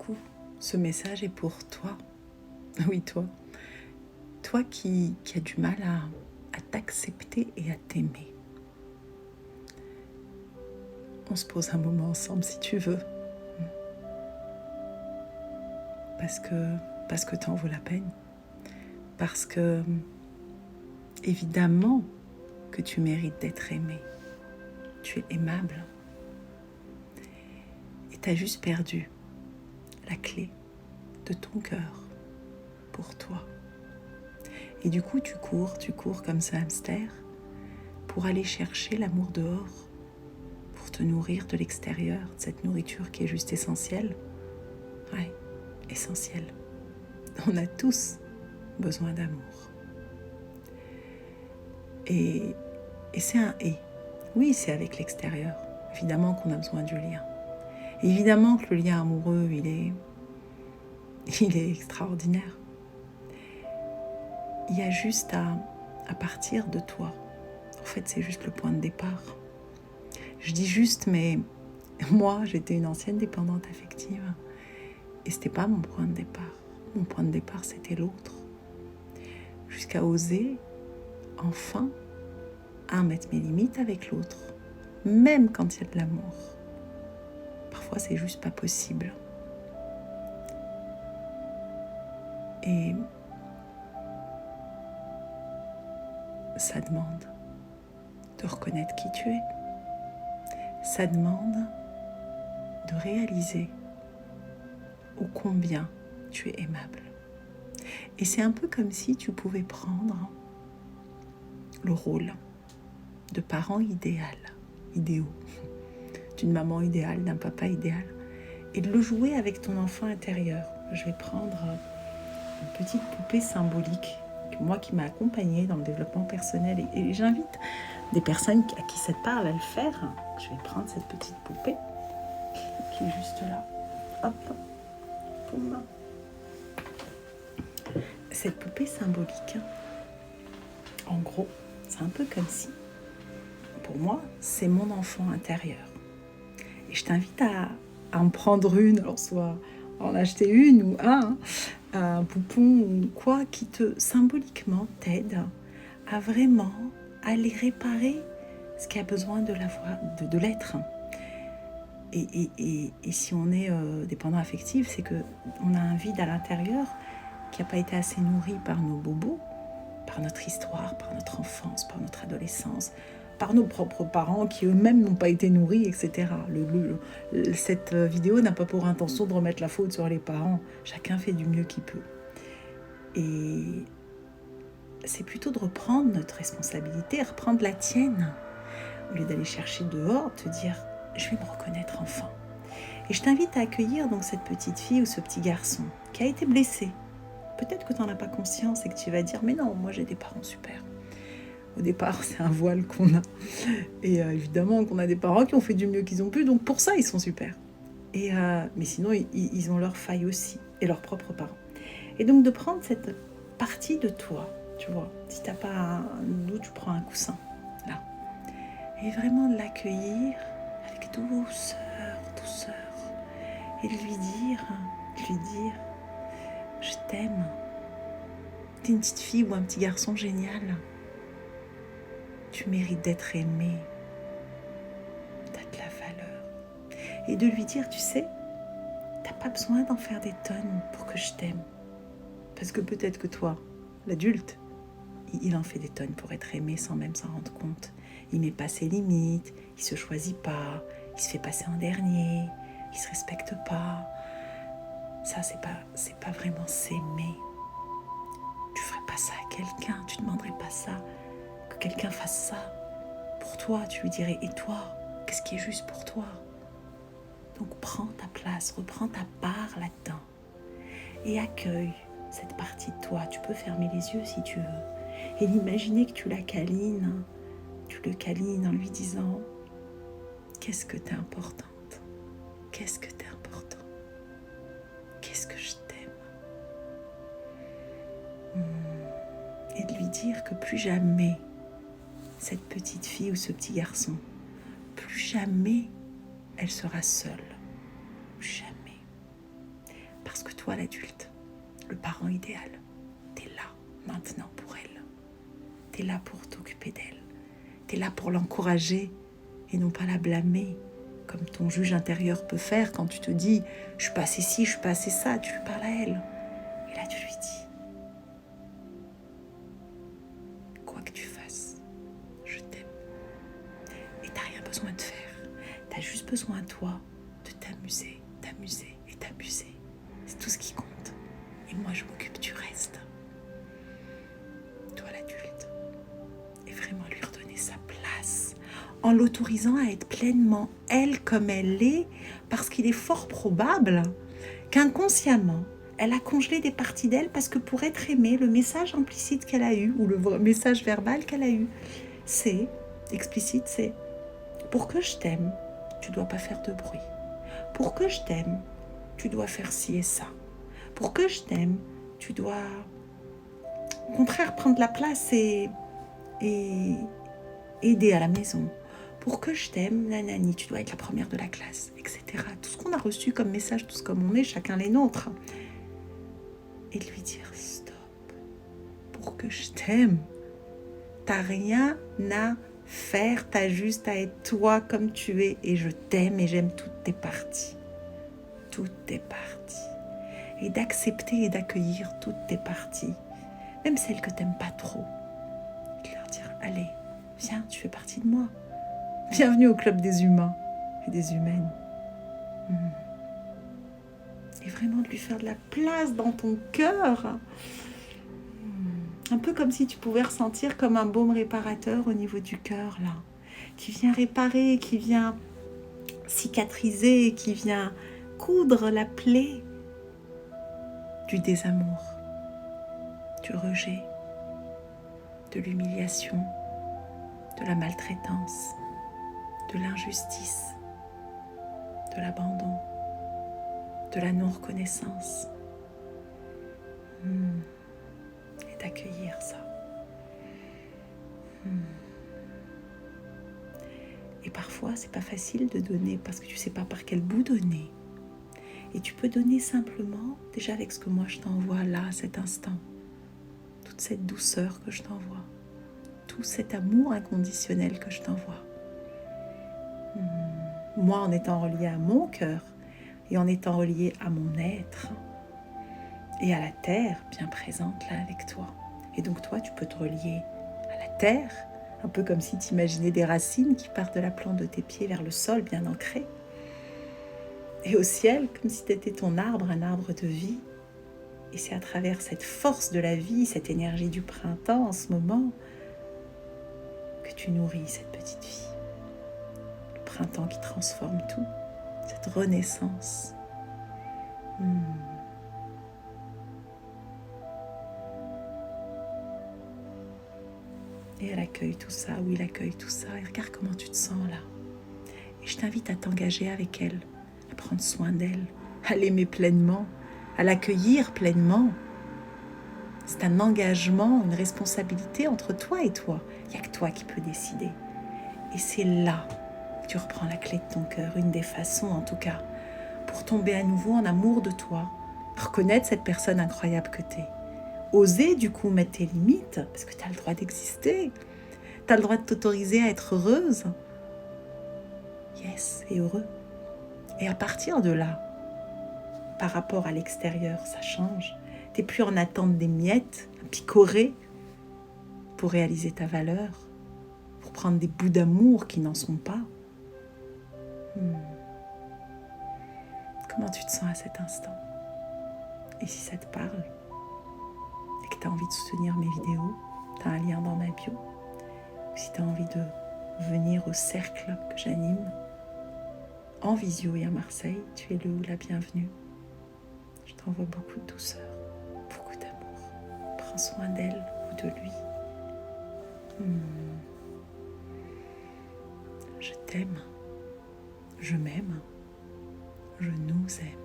coup, ce message est pour toi. Oui, toi. Toi qui as du mal à t'accepter et à t'aimer. On se pose un moment ensemble si tu veux. Parce que t'en vaut la peine. Parce que, évidemment, que tu mérites d'être aimé. Tu es aimable. Et tu as juste perdu la clé de ton cœur pour toi. Et du coup, tu cours comme ce hamster pour aller chercher l'amour dehors, pour te nourrir de l'extérieur, de cette nourriture qui est juste essentielle. Ouais, essentielle. On a tous besoin d'amour. Et c'est un « et ». Oui, c'est avec l'extérieur. Évidemment qu'on a besoin du lien. Et évidemment que le lien amoureux, il est extraordinaire. Il y a juste à partir de toi. En fait, c'est juste le point de départ. Je dis juste, mais moi, j'étais une ancienne dépendante affective. Et c'était pas mon point de départ. Mon point de départ, c'était l'autre. Jusqu'à oser, enfin, mettre mes limites avec l'autre. Même quand il y a de l'amour. Parfois, c'est juste pas possible. Et ça demande de reconnaître qui tu es. Ça demande de réaliser ô combien tu es aimable. Et c'est un peu comme si tu pouvais prendre le rôle de parent idéaux, d'une maman idéale, d'un papa idéal, et de le jouer avec ton enfant intérieur. Je vais prendre une petite poupée symbolique, moi qui m'a accompagnée dans le développement personnel, et j'invite des personnes à qui ça te parle à le faire. Je vais prendre cette petite poupée qui est juste là. Hop, poum. Cette poupée symbolique, en gros, c'est un peu comme si, pour moi, c'est mon enfant intérieur. Et je t'invite à en prendre une, alors soit en acheter une ou un poupon ou quoi, qui te symboliquement t'aide à vraiment aller réparer ce qui a besoin de l'être. Et si on est dépendant affectif, c'est qu'on a un vide à l'intérieur qui n'a pas été assez nourri par nos bobos, par notre histoire, par notre enfance, par notre adolescence, par nos propres parents qui eux-mêmes n'ont pas été nourris, etc. Cette vidéo n'a pas pour intention de remettre la faute sur les parents. Chacun fait du mieux qu'il peut. Et c'est plutôt de reprendre notre responsabilité, reprendre la tienne, au lieu d'aller chercher dehors, te dire « je vais me reconnaître enfin ». Et je t'invite à accueillir donc cette petite fille ou ce petit garçon qui a été blessé. Peut-être que tu n'en as pas conscience et que tu vas dire « mais non, moi j'ai des parents super ». Au départ, c'est un voile qu'on a. Et évidemment qu'on a des parents qui ont fait du mieux qu'ils ont pu, donc pour ça, ils sont super. Mais sinon, ils ont leurs failles aussi, et leurs propres parents. Et donc de prendre cette partie de toi, tu vois, si tu n'as pas un dos, tu prends un coussin, là. Et vraiment de l'accueillir avec douceur, et de lui dire, je t'aime. T'es une petite fille ou un petit garçon génial. Tu mérites d'être aimé. T'as de la valeur. Et de lui dire, tu sais, t'as pas besoin d'en faire des tonnes pour que je t'aime. Parce que peut-être que toi, l'adulte, il en fait des tonnes pour être aimé sans même s'en rendre compte. Il met pas ses limites, il se choisit pas, il se fait passer en dernier, il se respecte pas. Ça, c'est pas vraiment s'aimer. Tu ferais pas ça à quelqu'un, tu demanderais pas ça, que quelqu'un fasse ça. Pour toi, tu lui dirais, et toi, qu'est-ce qui est juste pour toi? Donc prends ta place, reprends ta part là-dedans et accueille cette partie de toi. Tu peux fermer les yeux si tu veux et l'imaginer que tu la câlines. Tu le câlines en lui disant « Qu'est-ce que t'es importante? Qu'est-ce que t'es important? Qu'est-ce que je t'aime ?» Et de lui dire que plus jamais cette petite fille ou ce petit garçon, plus jamais elle sera seule. Jamais. toi l'adulte, le parent idéal. Tu es là, maintenant pour elle. Tu es là pour t'occuper d'elle. Tu es là pour l'encourager et non pas la blâmer, comme ton juge intérieur peut faire quand tu te dis « je suis pas assez ci, je suis pas assez ça », tu lui parles à elle. Et là tu lui dis « quoi que tu fasses, je t'aime ». Et t'as rien besoin de faire, t'as juste besoin toi de t'amuser, t'amuser et t'amuser. C'est tout ce qui compte. Et moi je m'occupe du reste. Toi l'adulte. Et vraiment lui redonner sa place, en l'autorisant à être pleinement elle comme elle est, parce qu'il est fort probable qu'inconsciemment, elle a congelé des parties d'elle parce que pour être aimée, le message implicite qu'elle a eu, ou le message verbal qu'elle a eu, c'est, explicite, c'est « pour que je t'aime, tu dois pas faire de bruit. Pour que je t'aime, tu dois faire ci et ça. Pour que je t'aime, tu dois, au contraire, prendre la place et aider à la maison. Pour que je t'aime, nanani, tu dois être la première de la classe, etc. » Tout ce qu'on a reçu comme message, tous comme on est, chacun les nôtres. Et de lui dire stop. Pour que je t'aime, t'as rien à faire, t'as juste à être toi comme tu es. Et je t'aime et j'aime toutes tes parties. Toutes tes parties. Et d'accepter et d'accueillir toutes tes parties. Même celles que t'aimes pas trop. Et de leur dire, allez, viens, tu fais partie de moi. Bienvenue au club des humains et des humaines. Et vraiment de lui faire de la place dans ton cœur. Un peu comme si tu pouvais ressentir comme un baume réparateur au niveau du cœur, là. Qui vient réparer, qui vient cicatriser, qui vient coudre la plaie du désamour, du rejet, de l'humiliation, de la maltraitance, de l'injustice, de l'abandon, de la non-reconnaissance. Et d'accueillir ça. Et parfois, c'est pas facile de donner parce que tu sais pas par quel bout donner. Et tu peux donner simplement, déjà avec ce que moi je t'envoie là, à cet instant. Toute cette douceur que je t'envoie. Tout cet amour inconditionnel que je t'envoie. Moi, en étant reliée à mon cœur et en étant reliée à mon être et à la terre bien présente là avec toi. Et donc toi, tu peux te relier à la terre, un peu comme si tu imaginais des racines qui partent de la plante de tes pieds vers le sol bien ancré. Et au ciel, comme si tu étais ton arbre, un arbre de vie. Et c'est à travers cette force de la vie, cette énergie du printemps en ce moment, que tu nourris cette petite vie. Le printemps qui transforme tout, cette renaissance. Et elle accueille tout ça, ou il accueille tout ça, et regarde comment tu te sens là. Et je t'invite à t'engager avec elle, à prendre soin d'elle, à l'aimer pleinement, à l'accueillir pleinement. C'est un engagement, une responsabilité entre toi et toi. Il n'y a que toi qui peux décider. Et c'est là que tu reprends la clé de ton cœur, une des façons en tout cas, pour tomber à nouveau en amour de toi, reconnaître cette personne incroyable que tu es. Oser du coup mettre tes limites, parce que tu as le droit d'exister. Tu as le droit de t'autoriser à être heureuse. Yes, et heureux. Et à partir de là, par rapport à l'extérieur, ça change. Tu n'es plus en attente des miettes, à picorer pour réaliser ta valeur, pour prendre des bouts d'amour qui n'en sont pas. Comment tu te sens à cet instant? Et si ça te parle et que tu as envie de soutenir mes vidéos, tu as un lien dans ma bio. Ou si tu as envie de venir au cercle que j'anime, en visio et à Marseille, tu es le ou la bienvenue. Je t'envoie beaucoup de douceur, beaucoup d'amour. Prends soin d'elle ou de lui. Je t'aime, je m'aime, je nous aime.